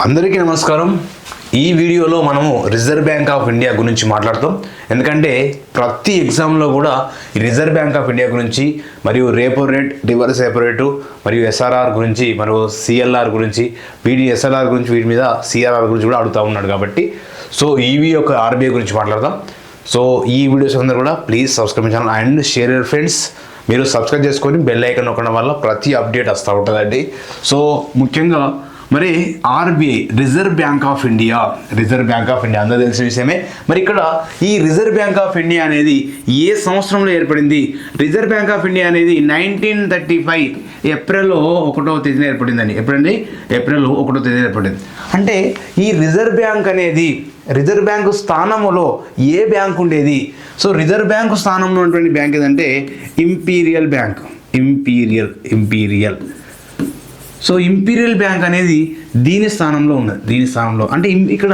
అందరికీ నమస్కారం। ఈ వీడియోలో మనము రిజర్వ్ బ్యాంక్ ఆఫ్ ఇండియా గురించి మాట్లాడతాం। ఎందుకంటే ప్రతి ఎగ్జామ్లో కూడా ఈ రిజర్వ్ బ్యాంక్ ఆఫ్ ఇండియా గురించి మరియు రేపో రేట్, రివర్స్ రెపో రేటు మరియు ఎస్ఆర్ఆర్ గురించి మరియు సిఎల్ఆర్ గురించి, ఎస్ఎల్ఆర్ గురించి, వీటి మీద సిఆర్ఆర్ గురించి కూడా అడుగుతూ ఉన్నాడు కాబట్టి ఈవీ యొక్క ఆర్బీఐ గురించి మాట్లాడదాం। ఈ వీడియోస్ అందరూ కూడా please subscribe channel and share your friends. మీరు సబ్స్క్రైబ్ చేసుకొని బెల్ ఐకాన్ నొక్కడం వల్ల ప్రతి అప్డేట్ వస్తూ ఉంటుందండి। ముఖ్యంగా మరి RBI reserve Bank of India అందరూ తెలిసిన విషయమే। మరి ఇక్కడ ఈ రిజర్వ్ బ్యాంక్ ఆఫ్ ఇండియా అనేది ఏ సంవత్సరంలో ఏర్పడింది? రిజర్వ్ బ్యాంక్ ఆఫ్ ఇండియా అనేది 1935 ఏప్రిల్ 1వ తేదీన ఏర్పడిందండి। ఎప్పుడండి? ఏప్రిల్ 1వ తేదీన ఏర్పడింది। అంటే ఈ రిజర్వ్ బ్యాంక్ అనేది రిజర్వ్ బ్యాంకు స్థానంలో ఏ బ్యాంక్ ఉండేది? రిజర్వ్ బ్యాంకు స్థానంలో ఉన్నటువంటి బ్యాంక్ ఏదంటే ఇంపీరియల్ బ్యాంక్। ఇంపీరియల్ బ్యాంక్ అనేది దీని స్థానంలో ఉన్నది। అంటే ఇక్కడ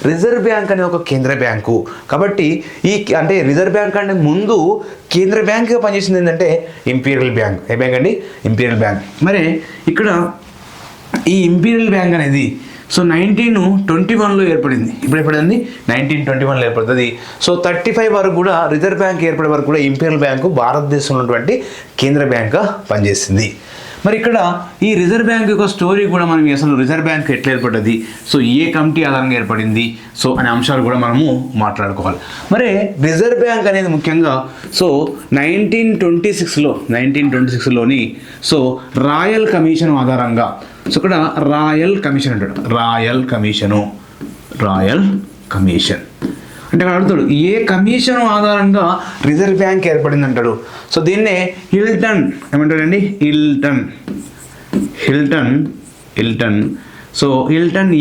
రిజర్వ్ బ్యాంక్ అనేది ఒక కేంద్ర బ్యాంకు కాబట్టి అంటే రిజర్వ్ బ్యాంక్ అంటే ముందు కేంద్ర బ్యాంక్గా పనిచేసింది ఏంటంటే ఇంపీరియల్ బ్యాంక్। ఏ బ్యాంక్ అండి? Imperial bank. మరి ఇక్కడ ఈ ఇంపీరియల్ బ్యాంక్ అనేది 1921లో ఏర్పడింది। ఇప్పుడు ఎప్పుడండి? 1921లో ఏర్పడుతుంది। 35 వరకు కూడా రిజర్వ్ బ్యాంక్ ఏర్పడే వరకు కూడా ఇంపీరియల్ బ్యాంకు భారతదేశంలో ఉన్నటువంటి కేంద్ర బ్యాంక్గా పనిచేసింది। మరి ఇక్కడ ఈ రిజర్వ్ బ్యాంక్ యొక్క స్టోరీ కూడా మనం అసలు రిజర్వ్ బ్యాంక్ ఎట్లా ఏర్పడ్డది, ఏ కమిటీ ఆధారంగా ఏర్పడింది అనే అంశాలు కూడా మనము మాట్లాడుకోవాలి। మరి రిజర్వ్ బ్యాంక్ అనేది ముఖ్యంగా 1926లోని రాయల్ కమిషన్ ఆధారంగా ఇక్కడ రాయల్ కమిషన్ అంటాడు। రాయల్ కమిషన్ అంటే అక్కడ అడుగుతాడు ఏ కమిషన్ ఆధారంగా రిజర్వ్ బ్యాంక్ ఏర్పడింది అంటాడు। దీన్నే హిల్టన్ ఏమంటాడండి? హిల్టన్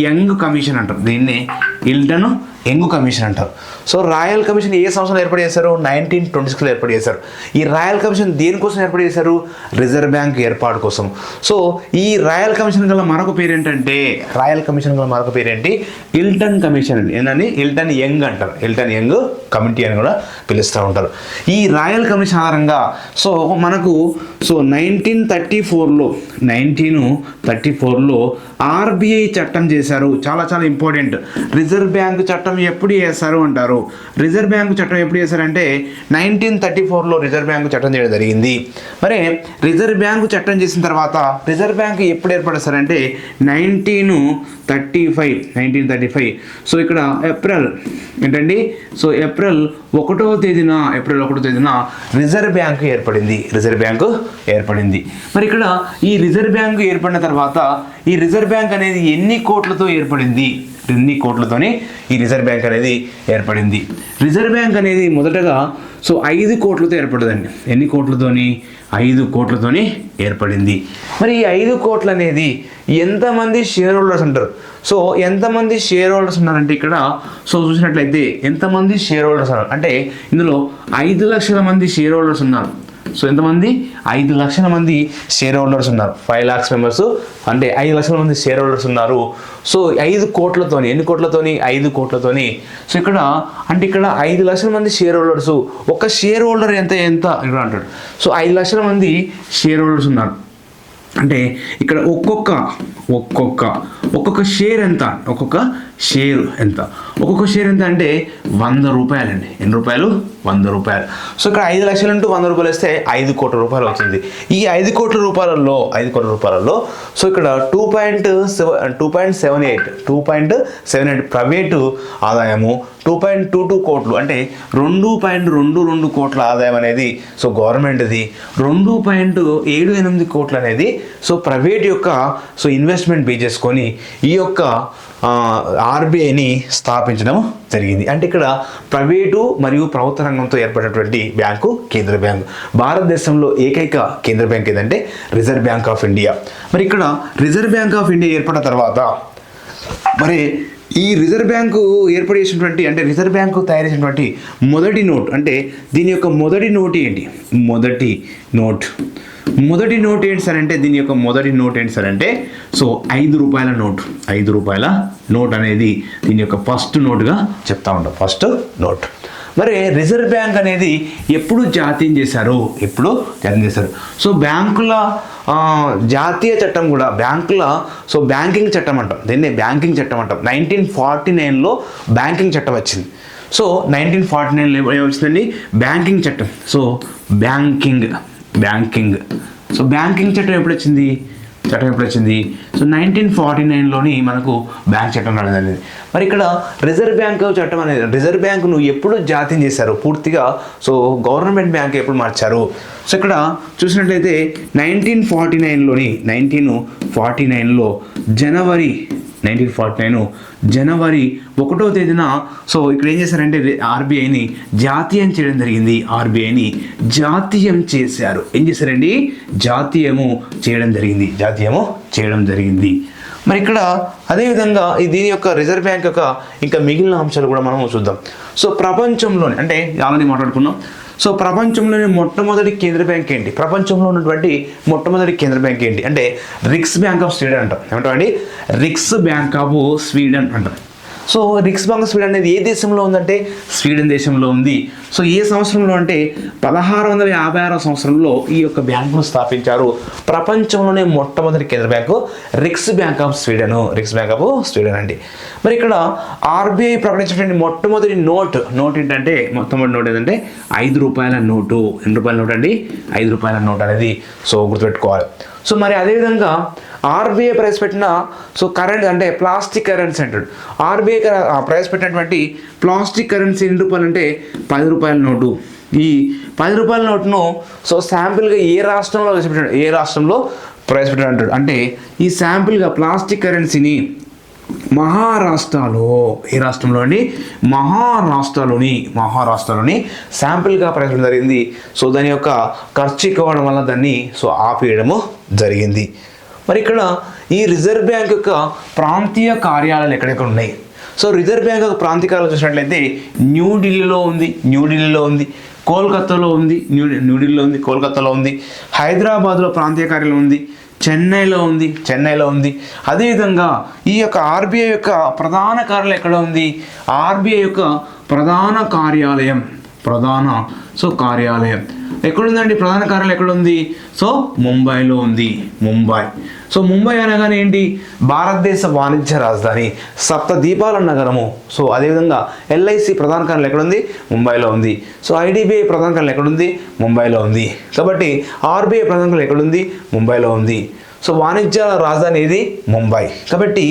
యంగ్ కమిషన్ అంటారు। దీన్ని హిల్టన్ యంగ్ కమిషన్ అంటారు। రాయల్ కమిషన్ ఏ సంవత్సరంలో ఏర్పాటు చేశారు? 1926లో ఏర్పాటు చేశారు। ఈ రాయల్ కమిషన్ దేనికోసం ఏర్పాటు చేశారు? రిజర్వ్ బ్యాంక్ ఏర్పాటు కోసం। ఈ రాయల్ కమిషన్ గల మరొక పేరు ఏంటంటే హిల్టన్ కమిషన్ అండి। ఏంటండి? హిల్టన్ యంగ్ అంటారు। హిల్టన్ యంగ్ కమిటీ అని కూడా పిలుస్తూ ఉంటారు। ఈ రాయల్ కమిషన్ ఆధారంగా మనకు 1934లో ఆర్బీఐ చట్టం చేశారు। చాలా ఇంపార్టెంట్। రిజర్వ్ బ్యాంక్ చట్టం ఎప్పుడు చేశారు అంటారు? రిజర్వ్ బ్యాంకు చట్టం ఎప్పుడు చేశారంటే 1934లో రిజర్వ్ బ్యాంకు చట్టం చేయడం జరిగింది। మరి రిజర్వ్ బ్యాంకు చట్టం చేసిన తర్వాత రిజర్వ్ బ్యాంకు ఎప్పుడు ఏర్పడేస్తారంటే 1935 ఇక్కడ ఏప్రిల్ ఏంటండి? ఏప్రిల్ 1వ తేదీన రిజర్వ్ బ్యాంకు ఏర్పడింది। మరి ఇక్కడ ఈ రిజర్వ్ బ్యాంకు ఏర్పడిన తర్వాత ఈ రిజర్వ్ బ్యాంక్ అనేది ఎన్ని కోట్లతో ఏర్పడింది? ఎన్ని కోట్లతోని ఈ రిజర్వ్ బ్యాంక్ అనేది ఏర్పడింది? రిజర్వ్ బ్యాంక్ అనేది మొదటగా 5 కోట్లతో ఏర్పడదండి। ఎన్ని కోట్లతోని? 5 కోట్లతోని ఏర్పడింది। మరి ఈ 5 కోట్లు అనేది ఎంతమంది షేర్ హోల్డర్స్ అంటారు? ఎంతమంది షేర్ హోల్డర్స్ ఉన్నారంటే ఇక్కడ చూసినట్లయితే ఎంతమంది షేర్ హోల్డర్స్ ఉన్నారు అంటే ఇందులో 5 లక్షల మంది షేర్ హోల్డర్స్ ఉన్నారు। ఎంతమంది? 5 లక్షల మంది షేర్ హోల్డర్స్ ఉన్నారు। 5 lakhs మెంబర్స్ అంటే 5 లక్షల మంది షేర్ హోల్డర్స్ ఉన్నారు। 5 కోట్లతోని ఎన్ని కోట్లతోని? 5 కోట్లతోని। ఇక్కడ 5 లక్షల మంది షేర్ హోల్డర్స్, ఒక షేర్ హోల్డర్ ఎంత ఇక్కడ అంటాడు। 5 లక్షల మంది షేర్ హోల్డర్స్ ఉన్నారు అంటే ఇక్కడ ఒక్కొక్క షేర్ ఎంత? ఒక్కొక్క షేర్ ఎంత అంటే 100 రూపాయలండి। ఎన్ని రూపాయలు? 100 రూపాయలు। ఇక్కడ 5 లక్షలు ఇంటూ 100 రూపాయలు వేస్తే 5 కోట్ల రూపాయలు అవుతుంది। ఈ 5 కోట్ల రూపాయలలో ఇక్కడ 2.78 ప్రైవేటు ఆదాయము, 2.22 కోట్లు అంటే 2.22 కోట్ల ఆదాయం అనేది గవర్నమెంట్ది, 2.78 కోట్లు అనేది ప్రైవేట్ యొక్క ఇన్వెస్ట్మెంట్ బేస్ చేసుకొని ఈ యొక్క ఆర్బీఐని స్థాపించడం జరిగింది। అంటే ఇక్కడ ప్రైవేటు మరియు ప్రభుత్వ రంగంతో ఏర్పడినటువంటి బ్యాంకు కేంద్ర బ్యాంకు। భారతదేశంలో ఏకైక కేంద్ర బ్యాంక్ ఏదంటే రిజర్వ్ బ్యాంక్ ఆఫ్ ఇండియా। మరి ఇక్కడ రిజర్వ్ బ్యాంక్ ఆఫ్ ఇండియా ఏర్పడిన తర్వాత మరి ఈ రిజర్వ్ బ్యాంకు ఏర్పాటు చేసినటువంటి అంటే రిజర్వ్ బ్యాంకు తయారు చేసినటువంటి మొదటి నోట్ అంటే దీని యొక్క మొదటి నోట్ ఏంటి? మొదటి నోట్ ఏంటి సార్ అంటే దీని యొక్క మొదటి నోట్ ఏంటి సార్ అంటే 5 రూపాయల నోట్। 5 రూపాయల నోట్ అనేది దీని యొక్క ఫస్ట్ నోట్గా చెప్తా ఉంటాం। ఫస్ట్ నోట్ మరి రిజర్వ్ బ్యాంక్ అనేది ఎప్పుడు జాతీయం చేశారు? సో బ్యాంకుల జాతీయ చట్టం కూడా సో బ్యాంకింగ్ చట్టం అంటాం, దీన్ని బ్యాంకింగ్ చట్టం అంటాం. 1949లో బ్యాంకింగ్ చట్టం వచ్చింది. సో 1949లో ఏమొచ్చిందండి? బ్యాంకింగ్ చట్టం. సో బ్యాంకింగ్ సో బ్యాంకింగ్ చట్టం ఎప్పుడు వచ్చింది? సో 1949లోని మనకు బ్యాంక్ చట్టం అనేది. మరి ఇక్కడ రిజర్వ్ బ్యాంక్ చట్టం అనేది, రిజర్వ్ బ్యాంకును ఎప్పుడు జాతీయం చేశారు పూర్తిగా? సో గవర్నమెంట్ బ్యాంక్ ఎప్పుడు మార్చారు? సో ఇక్కడ చూసినట్లయితే 1949లో జనవరి 1వ తేదీన సో ఇక్కడ ఏం చేశారంటే ఆర్బీఐని జాతీయం చేయడం జరిగింది. ఏం చేశారండి? జాతీయము చేయడం జరిగింది. మరి ఇక్కడ అదేవిధంగా దీని యొక్క రిజర్వ్ బ్యాంక్ యొక్క ఇంకా మిగిలిన అంశాలు కూడా మనం చూద్దాం. సో ప్రపంచంలోనే అంటే ఆల్రెడీ మాట్లాడుకున్నాం. సో ప్రపంచంలోని మొట్టమొదటి కేంద్ర బ్యాంక్ ఏంటి? ప్రపంచంలో ఉన్నటువంటి మొట్టమొదటి కేంద్ర బ్యాంక్ ఏంటి అంటే రిక్స్ బ్యాంక్ ఆఫ్ స్వీడన్ అంటాం. ఏమంటామండి? రిక్స్ బ్యాంక్ ఆఫ్ స్వీడన్ అంటాం. సో రిక్స్ బ్యాంక్ ఆఫ్ స్వీడన్ అనేది ఏ దేశంలో ఉందంటే స్వీడన్ దేశంలో ఉంది. సో ఏ సంవత్సరంలో అంటే 1656 సంవత్సరంలో ఈ యొక్క బ్యాంకును స్థాపించారు. ప్రపంచంలోనే మొట్టమొదటి కేంద్ర బ్యాంకు రిక్స్ బ్యాంక్ ఆఫ్ స్వీడన్ అండి. మరి ఇక్కడ ఆర్బీఐ ప్రకటించినటువంటి మొట్టమొదటి నోట్ ఏంటంటే మొట్టమొదటి నోట్ ఏంటంటే 5 రూపాయల నోటు. ఎన్ని రూపాయల నోట్ అండి? 5 రూపాయల నోట్ అనేది సో గుర్తుపెట్టుకోవాలి. సో మరి అదేవిధంగా ఆర్బీఐ ప్రవేశపెట్టిన సో కరెంట్ అంటే ప్లాస్టిక్ కరెన్సీ అంటాడు. ఆర్బీఐ ప్రవేశపెట్టినటువంటి ప్లాస్టిక్ కరెన్సీ ఎన్ని రూపాయలు అంటే 10 రూపాయల నోటు. ఈ 10 రూపాయల నోటును సో శాంపిల్గా ఏ రాష్ట్రంలో ప్రవేశపెట్టాడు అంటాడు. అంటే ఈ శాంపిల్గా ప్లాస్టిక్ కరెన్సీని మహారాష్ట్రలో మహారాష్ట్రలోని శాంపిల్గా ప్రవేశపెట్టడం జరిగింది. సో దాని యొక్క ఖర్చు ఎక్కువ అవడం వల్ల దాన్ని సో ఆపేయడము జరిగింది. మరి ఇక్కడ ఈ రిజర్వ్ బ్యాంక్ యొక్క ప్రాంతీయ కార్యాలయాలు ఎక్కడెక్కడ ఉన్నాయి? సో రిజర్వ్ బ్యాంక్ యొక్క ప్రాంతీయ కార్యాలయాలు చూసినట్లయితే న్యూఢిల్లీలో ఉంది, కోల్కతాలో ఉంది, కోల్కతాలో ఉంది, హైదరాబాద్లో ప్రాంతీయ కార్యాలయం ఉంది, చెన్నైలో ఉంది. అదేవిధంగా ఈ యొక్క ఆర్బీఐ యొక్క ప్రధాన కార్యాలయం ఎక్కడ ఉంది? ఆర్బీఐ యొక్క ప్రధాన కార్యాలయం ఎక్కడుందండి? ప్రధాన కార్యాలయం ఎక్కడుంది? సో ముంబైలో ఉంది. సో ముంబై అనగానే ఏంటి? భారతదేశ వాణిజ్య రాజధాని, సప్త దీపాల నగరము. సో అదేవిధంగా ఎల్ఐసి ప్రధాన కార్యాలయం ఎక్కడుంది? ముంబైలో ఉంది. సో ఐడిబిఐ ప్రధాన కార్యాలయం ఎక్కడుంది? ముంబైలో ఉంది. కాబట్టి ఆర్బీఐ ప్రధాన కార్యాలయం ఎక్కడుంది? ముంబైలో ఉంది. సో వాణిజ్య రాజధాని ఏది? ముంబై. కాబట్టి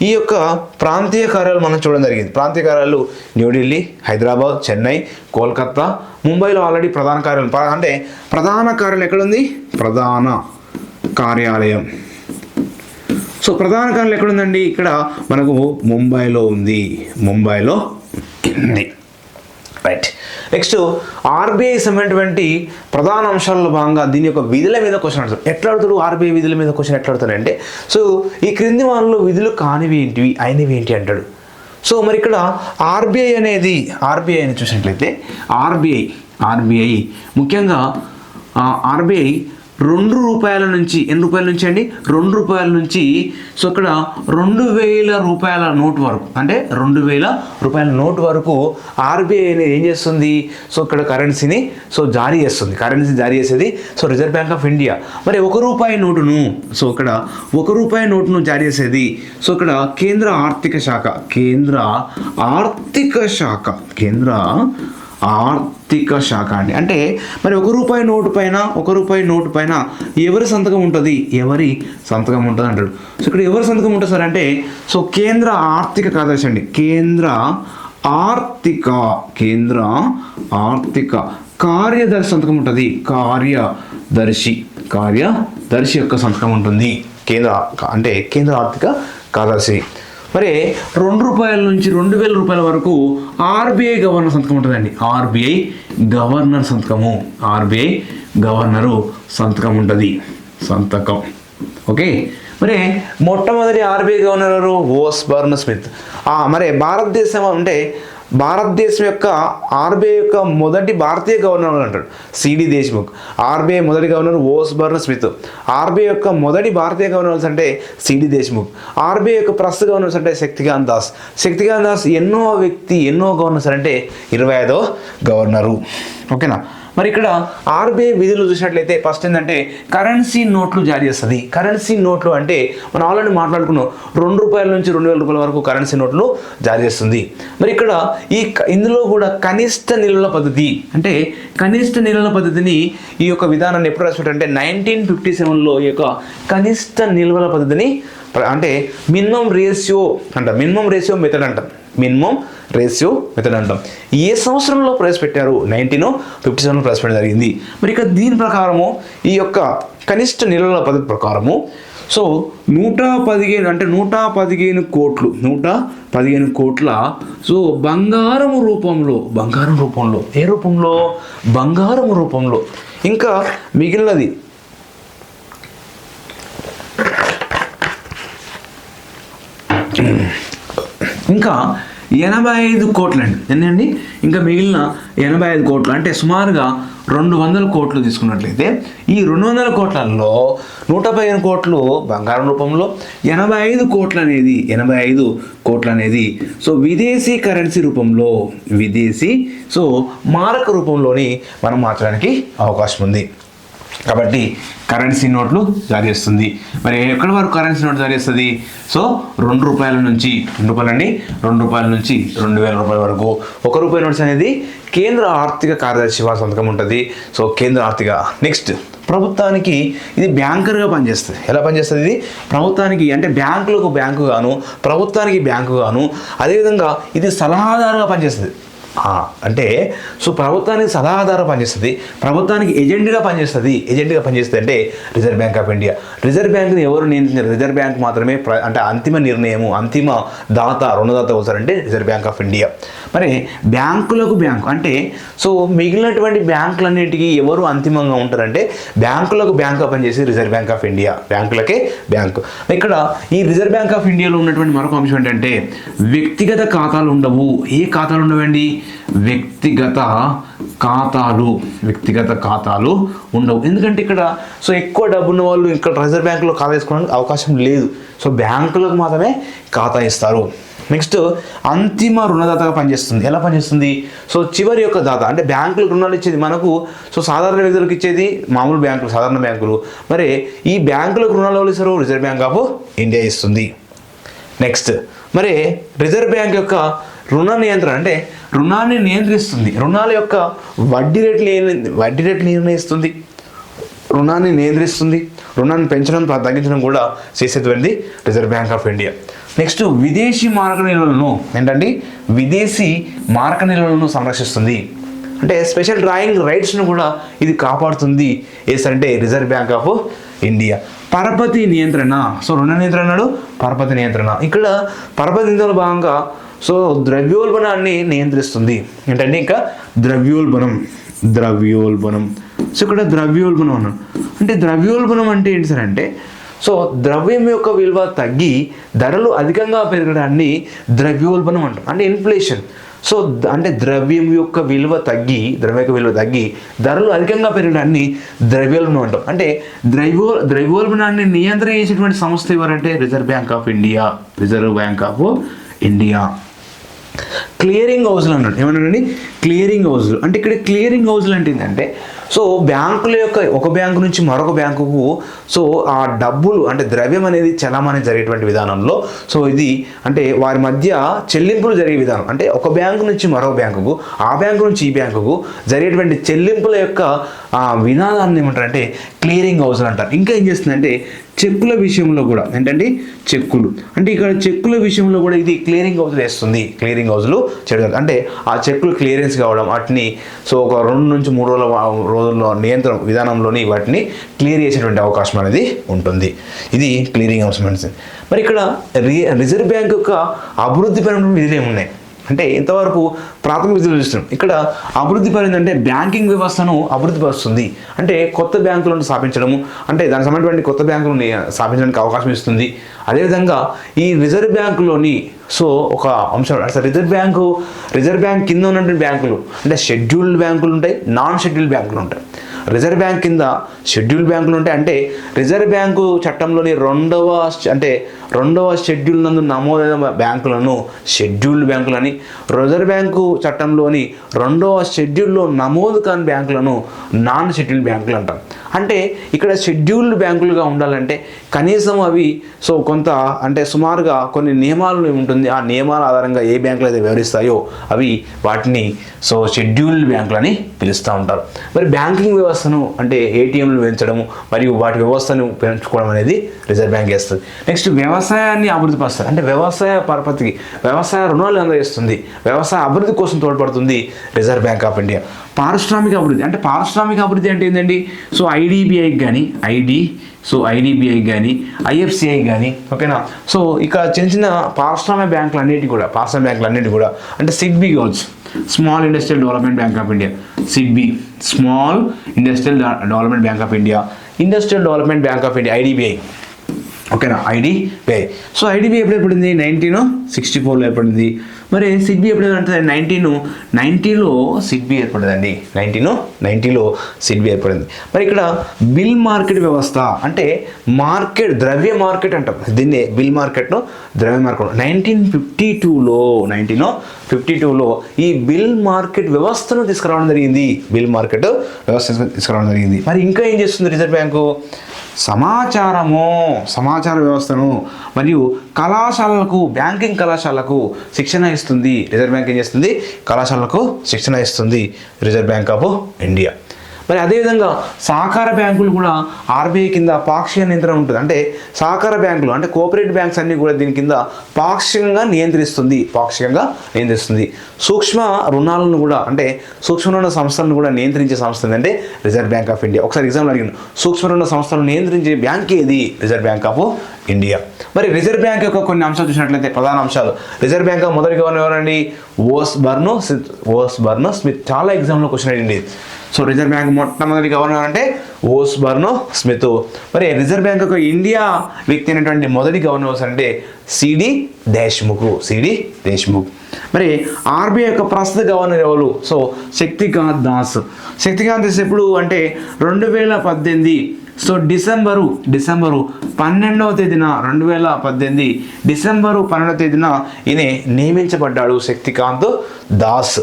ఈ యొక్క ప్రాంతీయ కార్యాలయాలు మనం చూడడం జరిగింది. ప్రాంతీయ కార్యాలయాలు న్యూఢిల్లీ, హైదరాబాద్, చెన్నై, కోల్కతా, ముంబైలో ఆల్రెడీ ప్రధాన కార్యాలయం అంటే ప్రధాన కార్యాలయం ఎక్కడుంది? ప్రధాన కార్యాలయం. సో ప్రధాన కార్యాలయం ఎక్కడుందండి? ఇక్కడ మనకు ముంబైలో ఉంది. రైట్. నెక్స్ట్ ఆర్బీఐ సంబంధించినటువంటి ప్రధాన అంశాల్లో భాగంగా దీని యొక్క విధుల మీద క్వశ్చన్ అడుగుతాడు. ఎట్లా అడుగుతాడు? ఆర్బీఐ విధుల మీద క్వశ్చన్ ఎట్లా అడుగుతాడంటే సో ఈ క్రింది వారంలో విధులు కానివి ఏంటివి, అయినవి ఏంటి అంటాడు. సో మరి ఇక్కడ ఆర్బీఐ అని చూసినట్లయితే ఆర్బీఐ ముఖ్యంగా ఆర్బీఐ 2 రూపాయల నుంచి ఎన్ని రూపాయల నుంచి అండి? 2 రూపాయల నుంచి సో ఇక్కడ 2000 రూపాయల నోట్ వరకు అంటే 2000 రూపాయల నోట్ వరకు ఆర్బీఐ అనేది ఏం చేస్తుంది? సో ఇక్కడ కరెన్సీ జారీ చేసేది so reserve Bank of India. మరి 1 రూపాయి నోటును సో ఇక్కడ 1 రూపాయి నోటును జారీ చేసేది సో ఇక్కడ కేంద్ర ఆర్థిక శాఖ అంటే మరి 1 రూపాయి నోటు పైన ఎవరి సంతకం ఉంటుంది అంటాడు. సో ఇక్కడ ఎవరి సంతకం ఉంటుంది సార్ అంటే సో కేంద్ర ఆర్థిక కార్యదర్శి అండి. కేంద్ర ఆర్థిక కార్యదర్శి సంతకం ఉంటుంది. కార్యదర్శి యొక్క సంతకం ఉంటుంది. కేంద్ర ఆర్థిక కార్యదర్శి. మరి 2 రూపాయల నుంచి 2000 రూపాయల వరకు ఆర్బీఐ గవర్నర్ సంతకం ఉంటుందండి. ఆర్బీఐ గవర్నరు సంతకం ఉంటుంది. ఓకే. మరి మొట్టమొదటి ఆర్బీఐ గవర్నర్ ఓస్బర్న్ స్మిత్. మరి భారతదేశం అంటే భారతదేశం యొక్క ఆర్బీఐ యొక్క మొదటి భారతీయ గవర్నర్ అంటాడు సిడి దేశ్ముఖ్. ఆర్బీఐ మొదటి గవర్నర్ ఓస్బర్న్ స్మిత్. ఆర్బీఐ యొక్క మొదటి భారతీయ గవర్నర్స్ అంటే సిడి దేశ్ముఖ్. ఆర్బీఐ యొక్క ప్రస్తుత గవర్నర్స్ అంటే శక్తికాంత్ దాస్. శక్తికాంత్ దాస్ ఎన్నో గవర్నర్స్ అంటే 25వ గవర్నరు. ఓకేనా. మరి ఇక్కడ ఆర్బీఐ విధులు చూసినట్లయితే ఫస్ట్ ఏంటంటే కరెన్సీ నోట్లు జారీ చేస్తుంది. కరెన్సీ నోట్లు అంటే మనం ఆల్రెడీ మాట్లాడుకున్నాం, ₹2 నుంచి ₹2,000 వరకు కరెన్సీ నోట్లు జారీ చేస్తుంది. మరి ఇక్కడ ఇందులో కూడా కనిష్ట నిల్వల పద్ధతి అంటే కనిష్ట నిల్వల పద్ధతిని ఈ యొక్క విధానాన్ని ఎప్పుడు రాసినట్టు 1957లో ఈ యొక్క కనిష్ట నిల్వల పద్ధతిని అంటే మినిమం రేషియో మెథడ్ అంటాం. మినిమం రేషియో మెథడ్ అంటాం. ఏ సంవత్సరంలో ప్రవేశపెట్టారు? 1957లో ప్రవేశపెట్టడం జరిగింది. మరి ఇక దీని ప్రకారము ఈ యొక్క కనిష్ట నిల్వల పద్ధతి ప్రకారము 115 అంటే 115 కోట్ల బంగారం రూపంలో ఏ రూపంలో? బంగారం రూపంలో. ఇంకా మిగిలినది ఇంకా 85 కోట్లండి. ఏంటండి? ఇంకా మిగిలిన 85 కోట్లు అంటే సుమారుగా 200 కోట్లు తీసుకున్నట్లయితే ఈ 200 కోట్లలో 115 కోట్లు బంగారం రూపంలో, 85 కోట్లు అనేది విదేశీ కరెన్సీ రూపంలో మారక రూపంలోని మనం మార్చడానికి అవకాశం ఉంది. కాబట్టి కరెన్సీ నోట్లు జారీ చేస్తుంది. మరి ఎక్కడి వరకు కరెన్సీ నోట్ జారీ చేస్తుంది? ₹2 నుంచి ₹2,000 వరకు. ₹1 నోట్స్ అనేది కేంద్ర ఆర్థిక కార్యదర్శి వారి సంతకం ఉంటుంది. కేంద్ర ఆర్థిక. నెక్స్ట్ ప్రభుత్వానికి ఇది బ్యాంకర్గా పనిచేస్తుంది. ఎలా పనిచేస్తుంది? ఇది ప్రభుత్వానికి అంటే బ్యాంకులకు బ్యాంకు గాను, ప్రభుత్వానికి బ్యాంకు గాను, అదేవిధంగా ఇది సలహాదారుగా పనిచేస్తుంది. అంటే ప్రభుత్వానికి సలహాదారు పనిచేస్తుంది, ప్రభుత్వానికి ఏజెంట్గా పనిచేస్తుంది అంటే Reserve Bank of India. Reserve బ్యాంక్ని ఎవరు నియమించారు? రిజర్వ్ బ్యాంక్ మాత్రమే అంటే అంతిమ నిర్ణయము, అంతిమ రుణదాత అవుతారంటే రిజర్వ్ బ్యాంక్ ఆఫ్ ఇండియా. మరి బ్యాంకులకు బ్యాంకు అంటే మిగిలినటువంటి బ్యాంకులన్నిటికీ ఎవరు అంతిమంగా ఉంటారంటే బ్యాంకులకు బ్యాంకుగా పనిచేసి రిజర్వ్ బ్యాంక్ ఆఫ్ ఇండియా. బ్యాంకులకే బ్యాంకు. ఇక్కడ ఈ రిజర్వ్ బ్యాంక్ ఆఫ్ ఇండియాలో ఉన్నటువంటి మరొక అంశం ఏంటంటే వ్యక్తిగత ఖాతాలు ఉండవు. ఏ ఖాతాలు ఉండవండి? వ్యక్తిగత ఖాతాలు ఉండవు. ఎందుకంటే ఇక్కడ ఎక్కువ డబ్బు ఉన్న వాళ్ళు ఇక్కడ రిజర్వ్ బ్యాంకులో ఖాతా వేసుకోవడానికి అవకాశం లేదు. బ్యాంకులకు మాత్రమే ఖాతా ఇస్తారు. నెక్స్ట్ అంతిమ రుణదాతగా పనిచేస్తుంది. ఎలా పనిచేస్తుంది? చివరి యొక్క దాత అంటే బ్యాంకులకు రుణాలు ఇచ్చేది మనకు సాధారణ వ్యక్తులకు ఇచ్చేది మామూలు బ్యాంకులు, సాధారణ బ్యాంకులు. మరి ఈ బ్యాంకులకు రుణాలు ఎవరు ఇస్తారు? రిజర్వ్ బ్యాంక్ ఆఫ్ ఇండియా ఇస్తుంది. నెక్స్ట్ మరి రిజర్వ్ బ్యాంక్ యొక్క రుణ నియంత్రణ అంటే రుణాన్ని నియంత్రిస్తుంది. రుణాల యొక్క వడ్డీ రేట్లు నిర్ణయిస్తుంది, రుణాన్ని నియంత్రిస్తుంది. రుణాన్ని పెంచడం తగ్గించడం కూడా చేసేటువంటి reserve Bank of India. Next విదేశీ మారక నిల్వలను సంరక్షిస్తుంది. అంటే స్పెషల్ డ్రాయింగ్ రైట్స్ను కూడా ఇది కాపాడుతుంది. అంటే రిజర్వ్ బ్యాంక్ ఆఫ్ ఇండియా. పరపతి నియంత్రణ. రుణ నియంత్రణ, పరపతి నియంత్రణ. ఇక్కడ పరపతి నియంత్రణలో భాగంగా ద్రవ్యోల్బణాన్ని నియంత్రిస్తుంది. ఏంటంటే ఇంకా ద్రవ్యోల్బణం. ఇక్కడ ద్రవ్యోల్బణం అంటే ద్రవ్యోల్బణం అంటే ఏంటి సార్ అంటే ద్రవ్యం యొక్క విలువ తగ్గి ధరలు అధికంగా పెరగడాన్ని ద్రవ్యోల్బణం అంటాం. అంటే ఇన్ఫ్లేషన్. అంటే ద్రవ్యం యొక్క విలువ తగ్గి ధరలు అధికంగా పెరగడాన్ని ద్రవ్యోల్బణం అంటాం. అంటే ద్రవ్యోల్బణాన్ని నియంత్రణ చేసేటువంటి సంస్థ ఎవరంటే Reserve Bank of India. Clearing హౌస్లు అన్నాడు. ఏమన్నాడండి? క్లియరింగ్ హౌస్లు. అంటే ఇక్కడ క్లియరింగ్ హౌస్లు అంటే ఏంటంటే బ్యాంకుల యొక్క ఒక బ్యాంకు నుంచి మరొక బ్యాంకుకు ఆ డబ్బులు అంటే ద్రవ్యం అనేది చలామణి జరిగేటువంటి విధానంలో ఇది అంటే వారి మధ్య చెల్లింపులు జరిగే విధానం. అంటే ఒక బ్యాంకు నుంచి మరొక బ్యాంకుకు, ఆ బ్యాంకు నుంచి ఈ బ్యాంకుకు జరిగేటువంటి చెల్లింపుల యొక్క విధానాన్ని ఏమంటారంటే క్లియరింగ్ హౌస్లు అంటారు. ఇంకా ఏం చేస్తుందంటే చెక్కుల విషయంలో కూడా ఏంటంటే చెక్కులు అంటే ఇక్కడ చెక్కుల విషయంలో కూడా ఇది క్లియరింగ్ హౌస్లు వేస్తుంది. క్లియరింగ్ హౌస్లు చేయడం అంటే ఆ చెక్కులు క్లియరెన్స్ కావడం వాటిని ఒక 2 నుంచి 3 రోజుల్లో నియంత్రణ విధానంలోని వాటిని క్లియర్ చేసేటువంటి అవకాశం అనేది ఉంటుంది. ఇది క్లియరింగ్ హౌస్. మరి ఇక్కడ రిజర్వ్ బ్యాంక్ యొక్క అభివృద్ధిపరమైన విధులు ఏమున్నాయి అంటే ఇంతవరకు ప్రాథమిక విధులు చూస్తున్నాం. ఇక్కడ అభివృద్ధి పరిందంటే బ్యాంకింగ్ వ్యవస్థను అభివృద్ధి పరుస్తుంది. అంటే కొత్త బ్యాంకులను స్థాపించడము అంటే దానికి సంబంధించిన కొత్త బ్యాంకులను స్థాపించడానికి అవకాశం ఇస్తుంది. అదేవిధంగా ఈ రిజర్వ్ బ్యాంకులోని సో ఒక అంశం అసలు రిజర్వ్ బ్యాంక్ కింద ఉన్నటువంటి బ్యాంకులు అంటే షెడ్యూల్డ్ బ్యాంకులు ఉంటాయి, నాన్ షెడ్యూల్డ్ బ్యాంకులు ఉంటాయి. రిజర్వ్ బ్యాంక్ కింద షెడ్యూల్డ్ బ్యాంకులు ఉంటాయి. అంటే రిజర్వ్ బ్యాంకు చట్టంలోని రెండవ షెడ్యూల్ నందు నమోదైన బ్యాంకులను షెడ్యూల్డ్ బ్యాంకులని, రిజర్వ్ బ్యాంకు చట్టంలోని 2వ షెడ్యూల్లో నమోదు కాని బ్యాంకులను నాన్ షెడ్యూల్డ్ బ్యాంకులు అంటాం. అంటే ఇక్కడ షెడ్యూల్డ్ బ్యాంకులుగా ఉండాలంటే కనీసం అవి సో కొంత అంటే సుమారుగా కొన్ని నియమాలు ఉంటుంది. ఆ నియమాల ఆధారంగా ఏ బ్యాంకులు అయితే వ్యవహరిస్తాయో అవి వాటిని సో షెడ్యూల్డ్ బ్యాంకులని పిలుస్తూ ఉంటారు. మరి బ్యాంకింగ్ వ్యవస్థను అంటే ఏటీఎంలు పెంచడము మరియు వాటి వ్యవస్థను పెంచుకోవడం అనేది రిజర్వ్ బ్యాంక్ చేస్తుంది. నెక్స్ట్ వ్యవసాయాన్ని అభివృద్ధి పరుస్తుంది. అంటే వ్యవసాయ పరపతికి వ్యవసాయ రుణాలు అందజేస్తుంది, వ్యవసాయ అభివృద్ధి కోసం తోడ్పడుతుంది రిజర్వ్ బ్యాంక్ ఆఫ్ ఇండియా. పారిశ్రామిక అభివృద్ధి అంటే ఏంటండి? సో ఐడిబిఐకి కానీ ఐఎఫ్సిఐ కానీ ఓకేనా. సో ఇక చిన్న పారిశ్రామిక బ్యాంకులు అన్నిటి కూడా అంటే సిడ్బి కావచ్చు, small industrial development bank of India, SIDBI small industrial development bank of India, industrial development bank of India IDBI ఓకేనా. ఐడిబిఐ సో ఐడిబిఐ ఎప్పుడు ఏర్పడింది? 1964లో ఏర్పడింది. మరి సిడ్బి ఎప్పుడు అంటే 1990లో సిడ్బి ఏర్పడిందండి. 1990లో సిడ్బి ఏర్పడింది. మరి ఇక్కడ బిల్ మార్కెట్ వ్యవస్థ అంటే ద్రవ్య మార్కెట్ అంటాం దీన్ని, బిల్ మార్కెట్ను ద్రవ్య మార్కెట్ 1952లో ఈ బిల్ మార్కెట్ వ్యవస్థను తీసుకురావడం జరిగింది. మరి ఇంకా ఏం చేస్తుంది రిజర్వ్ బ్యాంకు? సమాచార వ్యవస్థను మరియు బ్యాంకింగ్ కళాశాలకు శిక్షణ ఇస్తుంది. రిజర్వ్ బ్యాంక్ ఏం చేస్తుంది? కళాశాలకు శిక్షణ ఇస్తుంది రిజర్వ్ బ్యాంక్ ఆఫ్ ఇండియా. మరి అదేవిధంగా సహకార బ్యాంకులు కూడా ఆర్బీఐ కింద పాక్షిక నియంత్రణ ఉంటుంది. అంటే సహకార బ్యాంకులు అంటే కోఆపరేటివ్ బ్యాంక్స్ అన్ని కూడా దీని కింద పాక్షికంగా నియంత్రిస్తుంది. సూక్ష్మ రుణాలను కూడా అంటే సూక్ష్మ రుణ సంస్థలను కూడా నియంత్రించే సంస్థ అంటే రిజర్వ్ బ్యాంక్ ఆఫ్ ఇండియా. ఒకసారి ఎగ్జామ్లో అడిగాను, సూక్ష్మ రుణ సంస్థలను నియంత్రించే బ్యాంక్ ఏది? Reserve Bank of India. మరి రిజర్వ్ బ్యాంక్ యొక్క కొన్ని అంశాలు చూసినట్లయితే ప్రధాన అంశాలు, రిజర్వ్ బ్యాంక్ మొదటి గవర్నర్ ఎవరండి? ఓస్ బర్నో స్మిత్. చాలా ఎగ్జామ్లో క్వశ్చన్ అడిగింది. సో రిజర్వ్ బ్యాంక్ మొట్టమొదటి గవర్నర్ అంటే ఓస్ బర్నో స్మిత్. మరి రిజర్వ్ బ్యాంక్ యొక్క ఇండియా వ్యక్తి అయినటువంటి మొదటి గవర్నర్ అంటే సిడి దేశ్ముఖ్. మరి ఆర్బీఐ యొక్క ప్రస్తుత గవర్నర్ ఎవరు? సో శక్తికాంత్ దాస్ ఎప్పుడు అంటే 2018 సో డిసెంబరు 12వ తేదీన 2018 డిసెంబరు 12వ తేదీన ఈయన నియమించబడ్డాడు శక్తికాంత్ దాస్.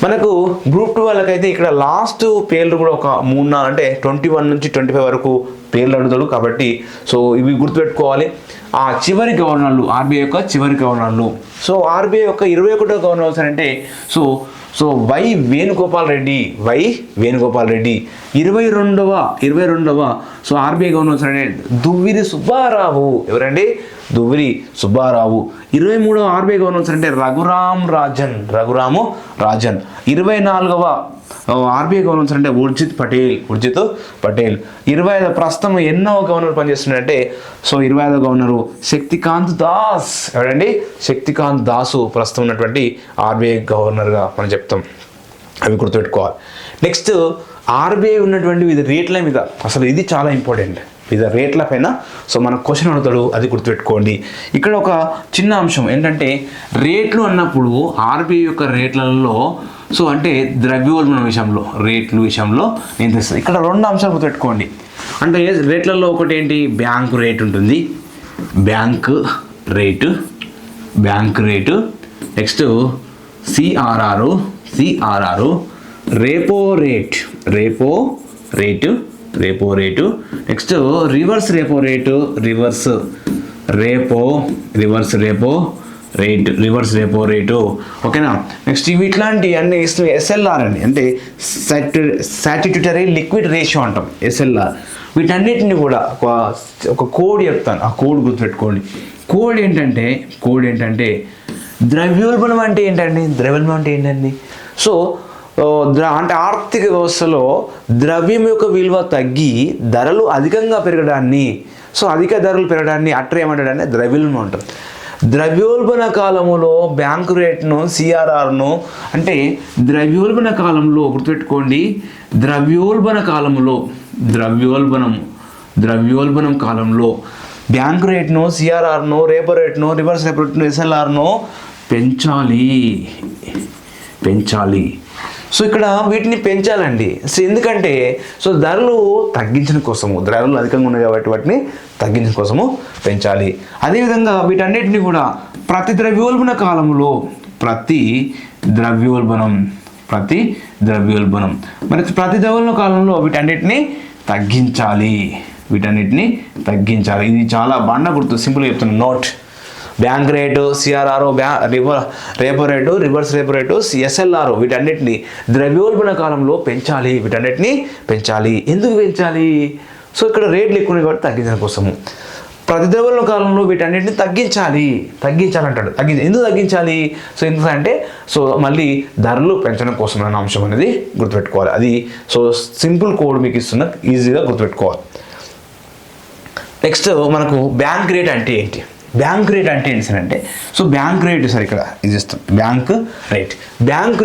మనకు గ్రూప్ 2 వాళ్ళకైతే ఇక్కడ లాస్ట్ పేర్లు కూడా ఒక 3 అంటే 21 నుంచి 25 వరకు పేర్లు అడుగుతాడు. కాబట్టి సో ఇవి గుర్తుపెట్టుకోవాలి. ఆ చివరి గవర్నర్లు ఆర్బీఐ యొక్క చివరి గవర్నర్లు. సో ఆర్బీఐ యొక్క 21వ గవర్నర్ అంటే సో వై వేణుగోపాల్ రెడ్డి 22వ సో ఆర్బీఐ గవర్నర్ అంటే దువ్విరి సుబ్బారావు. ఎవరండి? దువ్విరి సుబ్బారావు. 23వ ఆర్బీఐ గవర్నర్ అంటే రఘురాము రాజన్. 24వ ఆర్బీఐ గవర్నర్ అంటే ఉర్జిత్ పటేల్. 25 ప్రస్తుతం ఎన్నో గవర్నర్ పనిచేస్తున్నాడంటే సో 25వ గవర్నరు శక్తికాంత్ దాస్. ఎవరండి? శక్తికాంత్ దాసు ప్రస్తుతం ఉన్నటువంటి ఆర్బీఐ గవర్నర్గా మనం చెప్తాం. అవి గుర్తుపెట్టుకోవాలి. నెక్స్ట్ ఆర్బీఐ ఉన్నటువంటి వివిధ రేట్ల మీద, అసలు ఇది చాలా ఇంపార్టెంట్, వివిధ రేట్ల పైన సో మన క్వశ్చన్ అడుగుతాడు, అది గుర్తుపెట్టుకోండి. ఇక్కడ ఒక చిన్న అంశం ఏంటంటే రేట్లు అన్నప్పుడు ఆర్బీఐ యొక్క రేట్లలో సో అంటే ద్రవ్యోల్బణం రేట్లు విషయంలో నియంత్రిస్తుంది. ఇక్కడ 2 అంశాలు గుర్తుపెట్టుకోండి. అంటే రేట్లలో ఒకటి ఏంటి? బ్యాంకు రేట్ ఉంటుంది, bank rate. Next CRR, repo rate. Next reverse repo rate, reverse repo rate ఓకేనా. నెక్స్ట్ ఇవి ఇట్లాంటి అన్ని ఇస్తుంది. ఎస్ఎల్ఆర్ అండి అంటే స్టాట్యూటరీ లిక్విడ్ రేషియో అంటాం, ఎస్ఎల్ఆర్. వీటన్నిటిని కూడా ఒక కోడ్ చెప్తాను, ఆ కోడ్ గుర్తుపెట్టుకోండి. కోడ్ ఏంటంటే ద్రవ్యోల్బణం అంటే ఏంటండి? సో అంటే ఆర్థిక వ్యవస్థలో ద్రవ్యం యొక్క విలువ తగ్గి ధరలు అధికంగా పెరగడాన్ని, సో అధిక ధరలు పెరగడాన్ని అట్లా ఏమంటాడంటే ద్రవ్యోల్బణం అంటారు. ద్రవ్యోల్బణ కాలంలో బ్యాంకు రేట్ను సిఆర్ఆర్ను అంటే ద్రవ్యోల్బణ కాలంలో గుర్తుపెట్టుకోండి. ద్రవ్యోల్బణం ద్రవ్యోల్బణం కాలంలో బ్యాంక్ రేట్ను, సిఆర్ఆర్ను, రేపో రేట్ను, రివర్స్ రేపో రేట్ను, ఎస్ఎల్ఆర్ను పెంచాలి. సో ఇక్కడ వీటిని పెంచాలండి. సో ఎందుకంటే సో ధరలు తగ్గించడం కోసము, ధరలు అధికంగా ఉన్నాయి కాబట్టి వాటిని తగ్గించడం కోసము పెంచాలి. అదేవిధంగా వీటన్నిటిని కూడా ప్రతి ద్రవ్యోల్బణ కాలంలో ప్రతి ద్రవ్యోల్బణం మరి ప్రతి ద్రవ్యోల్బణ కాలంలో వీటన్నిటిని తగ్గించాలి. ఇది చాలా బండ గుర్తు, సింపుల్గా చెప్తున్నాను. నోట్: బ్యాంక్ రేటు, సిఆర్ఆర్, రేపో రేటు, రివర్స్ రేపో రేటు, ఎస్ఎల్ఆర్ వీటన్నిటిని ద్రవ్యోల్బణ కాలంలో పెంచాలి. ఎందుకు పెంచాలి? సో ఇక్కడ రేట్లు ఎక్కువ కాబట్టి తగ్గించడం కోసము. ప్రతి ద్రవ్యోల్బణ కాలంలో వీటన్నిటిని తగ్గించాలంటాడు. ఎందుకు తగ్గించాలి? సో ఎందుకంటే సో మళ్ళీ ధరలు పెంచడం కోసం అనే అంశం అనేది గుర్తుపెట్టుకోవాలి. అది సో సింపుల్ కోడ్ మీకు ఇస్తున్న, ఈజీగా గుర్తుపెట్టుకోవాలి. నెక్స్ట్ మనకు బ్యాంక్ రేట్ అంటే ఏంటి? బ్యాంక్ రేట్ అంటే ఏంటంటే సో బ్యాంక్ రేట్ సార్ ఇక్కడ ఇది ఇస్తాం. బ్యాంక్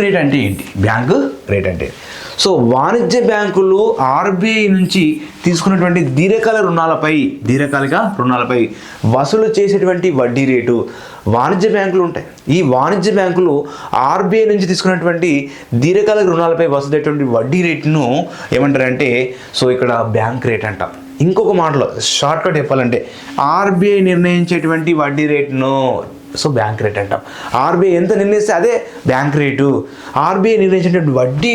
రేట్ అంటే ఏంటి? సో వాణిజ్య బ్యాంకులు ఆర్బీఐ నుంచి తీసుకున్నటువంటి దీర్ఘకాలిక రుణాలపై వసూలు చేసేటువంటి వడ్డీ రేటు వాణిజ్య బ్యాంకులు ఉంటాయి. ఈ వాణిజ్య బ్యాంకులు ఆర్బీఐ నుంచి తీసుకున్నటువంటి దీర్ఘకాలిక రుణాలపై వసూలయ్యేటువంటి వడ్డీ రేటును ఏమంటారంటే సో ఇక్కడ బ్యాంక్ రేట్ అంటాం. ఇంకొక మాటలో షార్ట్కట్ చెప్పాలంటే ఆర్బీఐ నిర్ణయించేటువంటి వడ్డీ రేటును సో బ్యాంక్ రేట్ అంటాం. ఆర్బీఐ ఎంత నిర్ణయిస్తే అదే బ్యాంక్ రేటు. ఆర్బీఐ నిర్ణయించేటువంటి వడ్డీ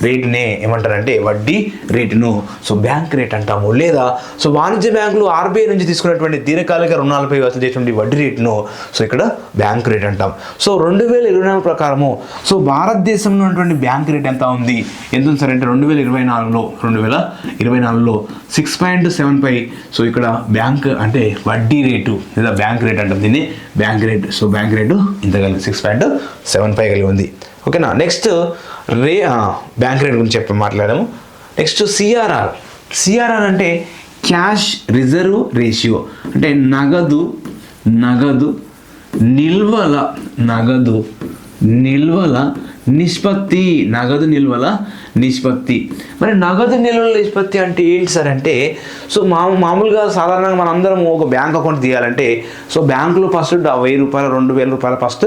రేటునే ఏమంటారంటే వడ్డీ రేటును సో బ్యాంక్ రేట్ అంటాము. లేదా సో వాణిజ్య బ్యాంకులు ఆర్బీఐ నుంచి తీసుకున్నటువంటి దీర్ఘకాలిక రుణాలపై వసూలు చేసేటువంటి వడ్డీ రేటును సో ఇక్కడ బ్యాంక్ రేట్ అంటాం. సో 2024 ప్రకారము సో భారతదేశంలో ఉన్నటువంటి బ్యాంక్ రేట్ ఎంత ఉంది సార్ అంటే 2024లో 6.75. సో ఇక్కడ బ్యాంక్ అంటే వడ్డీ రేటు లేదా బ్యాంక్ రేట్ అంటాం. దీన్ని bank rate. So bank rate ఇంత కలిగి 6.75 కలిగి ఉంది. ఓకేనా. నెక్స్ట్ బ్యాంక్ రేట్ గురించి మాట్లాడాము. నెక్స్ట్ సిఆర్ఆర్ అంటే క్యాష్ రిజర్వ్ రేషియో, అంటే నగదు నిల్వల నిష్పత్తి. మరి నగదు నిల్వల నిష్పత్తి అంటే ఏంటి సార్ అంటే సో మామూలుగా సాధారణంగా మనందరం ఒక బ్యాంక్ అకౌంట్ తీయాలంటే సో బ్యాంకులో ఫస్ట్ 1000 రూపాయలు 2000 రూపాయలు ఫస్ట్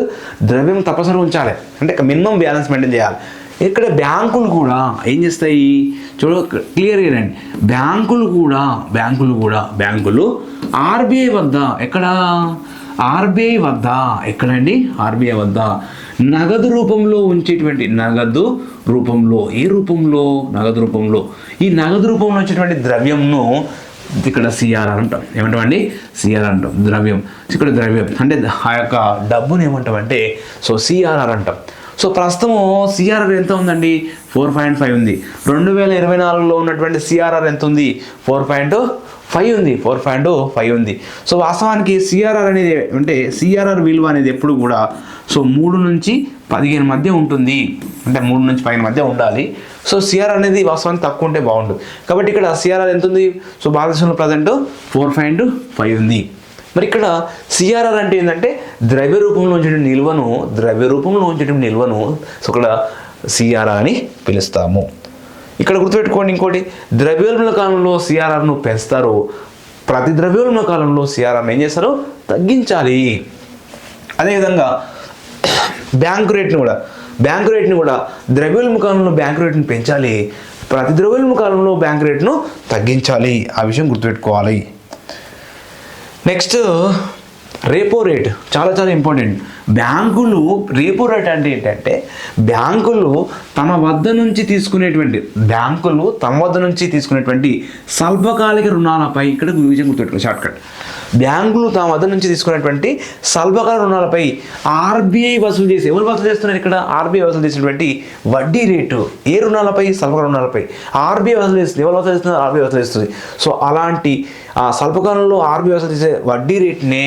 ద్రవ్యం తప్పనిసరి ఉంచాలి, అంటే మినిమం బ్యాలెన్స్ మెయింటైన్ చేయాలి. ఇక్కడ బ్యాంకులు కూడా ఏం చేస్తాయి క్లియర్గా రండి. బ్యాంకులు ఆర్బీఐ వద్ద ఎక్కడండి ఆర్బీఐ వద్ద నగదు రూపంలో ఉంచేటువంటి నగదు రూపంలో ఈ నగదు రూపంలో వచ్చేటువంటి ద్రవ్యంను ఇక్కడ సిఆర్ఆర్ అంటాం. ఏమంటామండి? సిఆర్ఆర్ అంటాం. ద్రవ్యం ఇక్కడ ద్రవ్యం అంటే ఆ యొక్క డబ్బుని ఏమంటామంటే సో సిఆర్ఆర్ అంటాం. సో ప్రస్తుతము సిఆర్ఆర్ ఎంత ఉందండి? 4.5 ఉంది. 2024లో ఉన్నటువంటి సిఆర్ఆర్ ఎంత ఉంది? 4.5 ఉంది. సో వాస్తవానికి సిఆర్ఆర్ అనేది అంటే సిఆర్ఆర్ విలువ అనేది ఎప్పుడు కూడా సో 3 నుంచి 15 మధ్య ఉంటుంది, అంటే 3 నుంచి 15 మధ్య ఉండాలి. సో సిఆర్ఆర్ అనేది వాస్తవానికి తక్కువ ఉంటే బాగుంటుంది. కాబట్టి ఇక్కడ సిఆర్ఆర్ ఎంత ఉంది? సో భారతదేశంలో ప్రజెంట్ 4.5 ఉంది. మరి ఇక్కడ సిఆర్ఆర్ అంటే ఏంటంటే ద్రవ్య రూపంలో ఉంచేటువంటి నిల్వను సో ఇక్కడ సిఆర్ఆర్ అని పిలుస్తాము. ఇక్కడ గుర్తుపెట్టుకోండి ఇంకోటి, ద్రవ్యోల్బణ కాలంలో సిఆర్ఆర్ను పెంచుతారు, ప్రతి ద్రవ్యోల్బణ కాలంలో సిఆర్ఆర్ను ఏం చేస్తారు? తగ్గించాలి. అదేవిధంగా బ్యాంకు రేట్ని కూడా ద్రవ్యోల్బణ కాలంలో బ్యాంకు రేట్ను పెంచాలి, ప్రతి ద్రవ్యోల్బణ కాలంలో బ్యాంకు రేట్ను తగ్గించాలి. ఆ విషయం గుర్తుపెట్టుకోవాలి. నెక్స్ట్ రేపో రేట్ చాలా ఇంపార్టెంట్. బ్యాంకులు రేపో రేట్ అంటే ఏంటంటే బ్యాంకులు తమ వద్ద నుంచి తీసుకునేటువంటి స్వల్పకాలిక రుణాలపై ఇక్కడ విషయం గుర్తుపెట్టుకో షార్ట్కట్. బ్యాంకులు తమ వద్ద నుంచి తీసుకునేటువంటి స్వల్పకాలిక రుణాలపై ఆర్బీఐ వసూలు చేసి ఎవరు వసూలు చేస్తున్నారు? ఇక్కడ ఆర్బీఐ వసూలు చేసినటువంటి వడ్డీ రేటు ఏ రుణాలపై? స్వల్పకాలిక రుణాలపై ఆర్బీఐ వసూలు చేస్తుంది. ఎవరు వసూలు చేస్తున్నారు? ఆర్బీఐ వసూలు చేస్తుంది. సో అలాంటి స్వల్పకాలంలో ఆర్బీఐ వసూలు చేసే వడ్డీ రేట్నే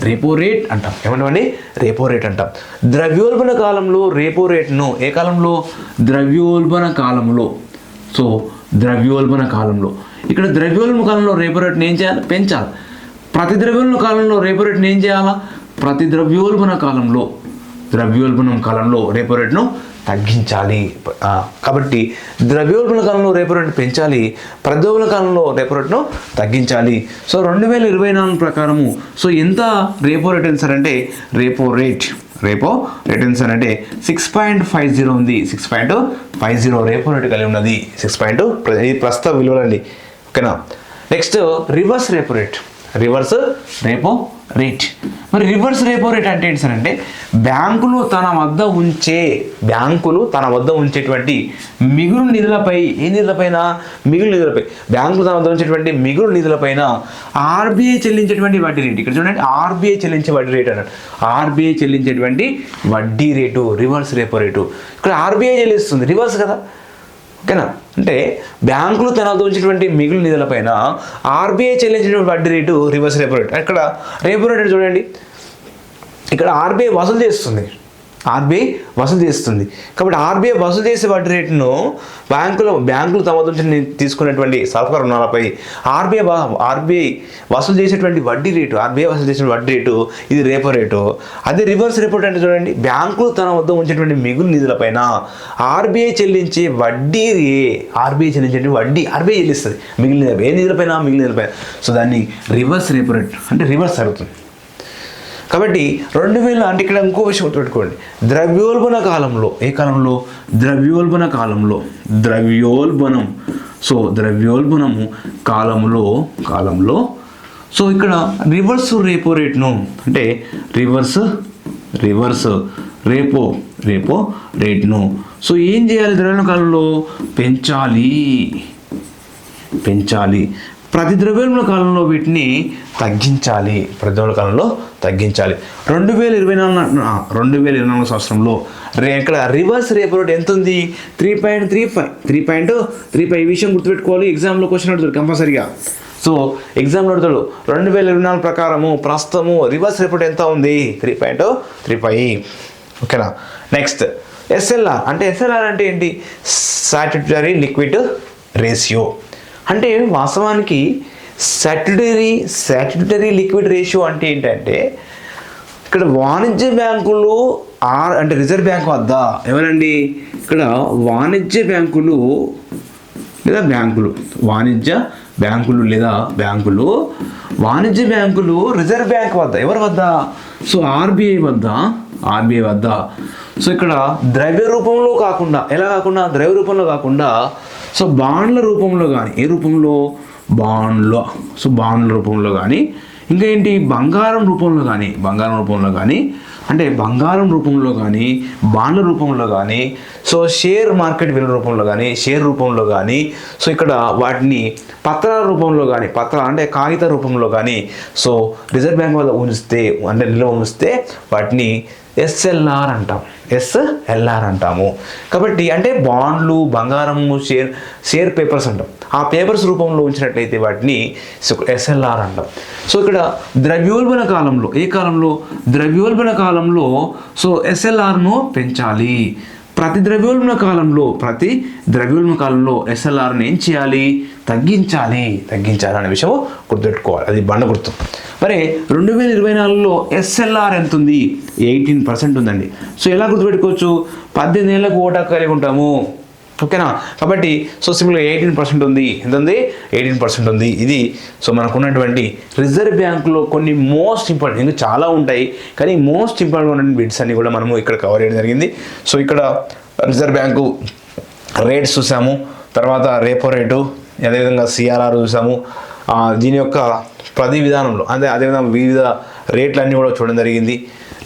రేపో రేట్ అంటాం. ఏమంటామండి? రేపో రేట్ అంటాం. ద్రవ్యోల్బణ కాలంలో రేపో రేట్ను ఏ కాలంలో? ద్రవ్యోల్బణ కాలంలో. సో ద్రవ్యోల్బణ కాలంలో ఇక్కడ ద్రవ్యోల్బణ కాలంలో రేపో రేట్ని ఏం చేయాలి? పెంచాలి. ప్రతి ద్రవ్యోల్బణ కాలంలో రేపో రేట్ని ఏం చేయాలా? ప్రతి ద్రవ్యోల్బణం కాలంలో రేపో రేట్ను తగ్గించాలి. కాబట్టి ద్రవ్యోల్బణ కాలంలో రెపో రేట్ పెంచాలి, ప్రద్రవ్యోల్బణ కాలంలో రెపో రేట్ను తగ్గించాలి. సో 2024 ప్రకారము సో ఎంత రెపో రేట్ ఎంత సార్ అంటే రెపో రేట్ ఎంత సార్ అంటే 6.50 ఉంది. 6.50 రెపో రేట్ కలిగి ఉన్నది. 6. ఇది ప్రస్తుత విలువలండి. ఓకేనా. Next reverse repo rate. మరి రివర్స్ రెపో రేట్ అంటే ఏంటి సార్ అంటే బ్యాంకులు తన వద్ద ఉంచేటువంటి మిగులు నిధులపై బ్యాంకులు తన వద్ద ఉంచేటువంటి మిగులు నిధులపైన ఆర్బీఐ చెల్లించేటువంటి వడ్డీ రేటు. ఇక్కడ చూడండి, ఆర్బీఐ చెల్లించే వడ్డీ రేటు అన్నాడు. ఆర్బీఐ చెల్లించేటువంటి వడ్డీ రేటు రివర్స్ రెపో రేటు. ఇక్కడ ఆర్బీఐ చెల్లిస్తుంది, రివర్స్ కదా. ఓకేనా. అంటే బ్యాంకులు తన వద్ద ఉంచేటువంటి మిగులు నిధులపైన ఆర్బీఐ చెల్లించినటువంటి వడ్డీ రేటు రివర్స్ రెపో రేట్. ఇక్కడ రెపో రేట్ చూడండి, ఇక్కడ ఆర్బీఐ వసూలు చేస్తుంది. కాబట్టి ఆర్బీఐ వసూలు చేసే వడ్డీ రేటును బ్యాంకులు తమ వద్ద నుంచి తీసుకున్నటువంటి సరఫరా రుణాలపై ఆర్బీఐ వసూలు చేసేటువంటి వడ్డీ రేటు ఇది రెపో రేటు. అదే రివర్స్ రెపో రేట్ అంటే చూడండి, బ్యాంకులు తన వద్ద ఉంచేటువంటి మిగులు నిధులపైన ఆర్బీఐ చెల్లించే వడ్డీ ఆర్బీఐ చెల్లిస్తుంది మిగిలిన నిధులపైన. సో దాన్ని రివర్స్ రెపో రేట్ అంటే రివర్స్ అవుతుంది. కాబట్టి 2000 అంటే ఇక్కడ ఇంకో విషయం గుర్తుపెట్టుకోండి, ద్రవ్యోల్బణ కాలంలో కాలంలో సో ఇక్కడ రివర్స్ రెపో రేట్ను అంటే రివర్స్ రెపో రేట్ను సో ఏం చేయాలి, ద్రవ్యోల్బణ కాలంలో పెంచాలి. ప్రతి ద్రవ్యోల్బణ కాలంలో వీటిని తగ్గించాలి. 2024 సంవత్సరంలో ఇక్కడ రివర్స్ రెపో రేట్ ఎంత ఉంది? 3.35. ఈ విషయం గుర్తుపెట్టుకోవాలి, ఎగ్జామ్లో క్వశ్చన్ అడుగుతాడు కంపల్సరీగా. సో ఎగ్జామ్లో అడుగుతాడు 2024 ప్రకారము ప్రస్తుతము రివర్స్ రెపో రేట్ ఎంత ఉంది? 3.35. ఓకేనా. నెక్స్ట్ ఎస్ఎల్ఆర్ అంటే ఏంటి? Statutory liquid ratio. అంటే వాస్తవానికి స్టాట్యుటరీ లిక్విడ్ రేషియో అంటే ఏంటంటే ఇక్కడ వాణిజ్య బ్యాంకులు అంటే రిజర్వ్ బ్యాంక్ వద్ద ఎవరండి? ఇక్కడ వాణిజ్య బ్యాంకులు లేదా రిజర్వ్ బ్యాంక్ వద్ద ఎవరి వద్ద? సో ఆర్బీఐ వద్ద. సో ఇక్కడ ద్రవ్య రూపంలో కాకుండా సో బాండ్ల రూపంలో కానీ బాండ్ల రూపంలో కానీ ఇంకా ఏంటి బంగారం రూపంలో కానీ బాండ్ల రూపంలో కానీ సో షేర్ మార్కెట్ విలువ రూపంలో కానీ సో ఇక్కడ వాటిని పత్రాల రూపంలో కానీ అంటే కాగిత రూపంలో కానీ సో రిజర్వ్ బ్యాంక్ వద్ద నిల్వ ఉంచితే వాటిని ఎస్ఎల్ఆర్ అంటాము. కాబట్టి అంటే బాండ్లు, బంగారము, షేర్ పేపర్స్ అంటాం. ఆ పేపర్స్ రూపంలో ఉంచినట్లయితే వాటిని ఎస్ఎల్ఆర్ అంటాం. సో ఇక్కడ ద్రవ్యోల్బణ కాలంలో సో ఎస్ఎల్ఆర్ను పెంచాలి. ప్రతి ద్రవ్యోల్బణ కాలంలో ఎస్ఎల్ఆర్ని ఏం చేయాలి? తగ్గించాలి అనే విషయం గుర్తుపెట్టుకోవాలి. అది బండ గుర్తు. మరి 2024లో ఎస్ఎల్ఆర్ ఎంత ఉంది? 18% ఉందండి. సో ఎలా గుర్తుపెట్టుకోవచ్చు? 18 ఏళ్ళకు ఓటు హక్కు కలిగి ఉంటాము. ఓకేనా. కాబట్టి సో సింపుల్గా 18% ఉంది. ఎంత ఉంది? 18% ఉంది. ఇది సో మనకు ఉన్నటువంటి రిజర్వ్ బ్యాంకులో కొన్ని మోస్ట్ ఇంపార్టెంట్, ఇంకా చాలా ఉంటాయి కానీ మోస్ట్ ఇంపార్టెంట్ ఉన్న బిట్స్ అన్ని కూడా మనము ఇక్కడ కవర్ చేయడం జరిగింది. సో ఇక్కడ రిజర్వ్ బ్యాంకు రేట్స్ చూసాము, తర్వాత రెపో రేటు, అదేవిధంగా సిఆర్ఆర్ చూసాము. దీని యొక్క ప్రతి విధానంలో అదేవిధంగా వివిధ రేట్లన్నీ కూడా చూడడం జరిగింది.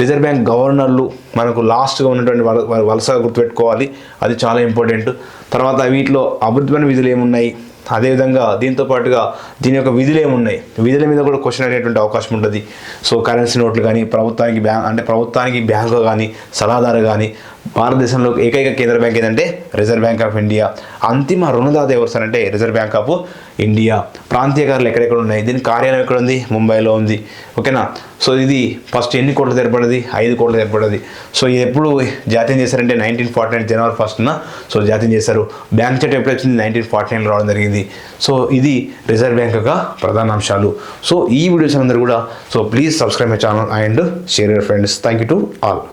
రిజర్వ్ బ్యాంక్ గవర్నర్లు మనకు లాస్ట్గా ఉన్నటువంటి వలసగా గుర్తుపెట్టుకోవాలి, అది చాలా ఇంపార్టెంట్. తర్వాత వీటిలో అభివృద్ధిపరమైన విధులు ఏమున్నాయి, అదేవిధంగా దీంతో పాటుగా దీని యొక్క విధులు ఏమున్నాయి, విధుల మీద కూడా క్వశ్చన్ అయ్యేటువంటి అవకాశం ఉంటుంది. సో కరెన్సీ నోట్లు కానీ ప్రభుత్వానికి బ్యాంకు కానీ సలహాదారు కానీ భారతదేశంలో ఏకైక కేంద్ర బ్యాంక్ ఏంటంటే రిజర్వ్ బ్యాంక్ ఆఫ్ ఇండియా. అంతిమ రుణదాత ఎవరు సార్ అంటే రిజర్వ్ బ్యాంక్ ఆఫ్ ఇండియా. ప్రాంతీయ కార్యాలయాలు ఎక్కడెక్కడ ఉన్నాయి? దీని కార్యాలయం ఎక్కడ ఉంది? ముంబైలో ఉంది. ఓకేనా. సో ఇది ఫస్ట్ ఎన్ని కోట్లు ఏర్పడింది? 5 కోట్లు ఏర్పడింది. సో ఇది ఎప్పుడు జాతీయం చేశారంటే 1949 జనవరి 1న సో జాతీయం చేశారు. బ్యాంక్ చట్టం ఎప్పుడు వచ్చింది? 1949లో రావడం జరిగింది. సో ఇది రిజర్వ్ బ్యాంక్ యొక్క ప్రధాన అంశాలు. సో ఈ వీడియోస్ అందరూ కూడా so please subscribe my channel and share your friends. Thank you to all.